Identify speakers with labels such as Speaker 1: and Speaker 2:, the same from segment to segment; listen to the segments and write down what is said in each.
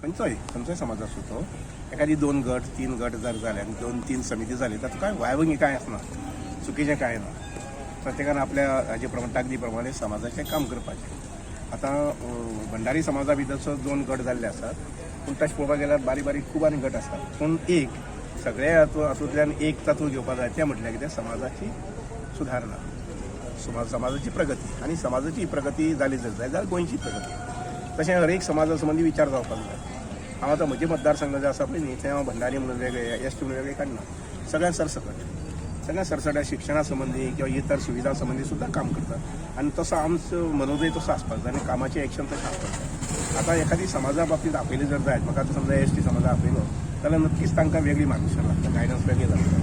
Speaker 1: खंयचोय समाज असो तो एखादी 2 गट 3 गट जर जाले आनी 2-3 समिती जाली तातूंत काय वायवंगी काय आसना, चुकीचें काय ना. प्रत्येकान आपल्या हाजे प्रमाणे ताकदी प्रमाणे समाजाचें काम करपाचें. आतां भंडारी समाजा भितरचो 2 गट जाल्ले आसात, पूण तशें पळोवपाक गेल्यार बारीक बारीक खूब आनी गट आसात. पूण सगळे हातूंतल्यान एक तत्व घेवपाक जाय तें म्हटल्यार कितें समाजाची सुदारणा, समाजाची प्रगती. आनी समाजाची प्रगती जाली जर जाय जाल्यार गोंयची प्रगती. तशें हर एक समाजा संबंदी विचार जावपाक जाय. हांव आतां म्हजे मतदारसंघ जे आसा पळय न्ही थंय हांव भंडारी म्हणून वेगळे एसटी म्हणून वेगळे काडना. सगळ्यांत सरसकट शिक्षणा संबंधी किंवा इतर सुविधा संबंधी सुद्दां काम करतात. आनी तसो आमचो मनोदय तसो आसपाक जाय आनी कामाचें एक्शन तशें आसपाक जाय. आतां एखादी समाजा बाबतींत आपयली जर जायत, म्हाका आतां समजा एसटी समाजा आपयलो जाल्यार नक्कीच तांकां वेगळी मार्गदर्शन लागता, गायडन्स वेगळी लागता.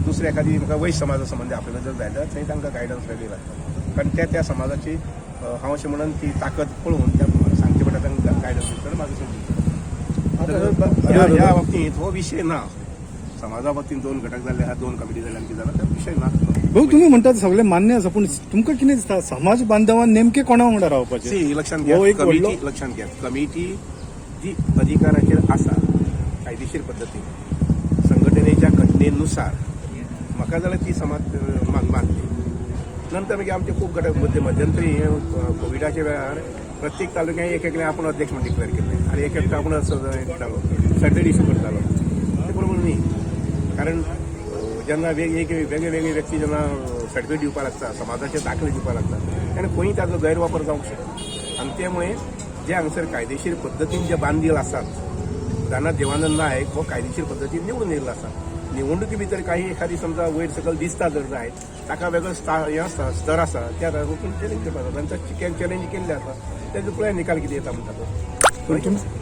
Speaker 1: दुसरी एखादी म्हाका वैश्य समाजा संबंधी आपयलो जर जाय जाल्यार थंय तांकां गायडन्स वेगळी लागता. कारण त्या समाजाची हांव अशें म्हणून ती ताकद पळोवन त्या प्रमाणे सांगचे पडटा तांकां गायडन्स दिवचो मार्गदर्शन दिवचो. ह्या बाबतींत हो विशय ना. समाजा बाबतींत 2 घटक जाल्ले आहा, 2 कमिटी जाल्यार कितें जाल्यार तो विशय ना.
Speaker 2: भाऊ तुम्ही म्हणतात सगळे मान्य आसा, पूण तुमकां कितें दिसता समाज बांधवान नेमके कोणा वांगडा रावपाचें?
Speaker 1: लक्षांत घ्या, लक्षांत घ्या, कमिटी जी अधिकाराचेर आसा कायदेशीर पद्दतीन संघटनेच्या घटनेनुसार म्हाका जाल्यार ती समाज मानली. नंतर मागीर आमचे खूब घटक मध्यंतरी कोविडाच्या वेळार प्रत्येक तालुक्यात एक आपूण अध्यक्ष म्हणून डिक्लेअर केले आनी एक आपूण सर्टिफिकेट इश्यू करतालो. ते बरोबर न्ही. कारण जेन्ना वेगळे व्यक्ती जेन्ना सर्टिफिकेट दिवपाक लागता, समाजाचे दाखले दिवपाक लागतात, तेन्ना खंयी ताजो गैरवापर जावंक शकता. आनी त्यामुळे जे हांगसर कायदेशीर पद्दतीन जे बांदील आसात, उदाहरणार्थ देवानंद नायक हो कायदेशीर पद्दतीन निवडून येयल्लो आसा. निवडणुकी भितर काही एखादी समजा वयर सकल दिसता जर जाय ताका वेगळो स्तर आसा, त्या वचून चॅलेंज करपाक जाता. तांच्या चॅलेंज केल्ले आसा तेजो पळय निकाल कितें येता म्हणटा तो.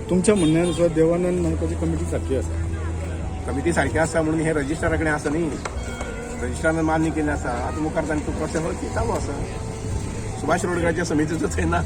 Speaker 2: तुमच्या म्हणण्यानुसार देवानंद नायकाची कमिटी सारखी आसा?
Speaker 1: कमिटी सारखी आसा म्हणून हे रजिस्ट्रारा कडेन आसा न्ही, रजिस्ट्रारान मान्य केल्लें आसा. आतां मुखार तांचो प्रोसेस चालू आसा. सुभाष रोडकाराच्या समितीचो थंय ना.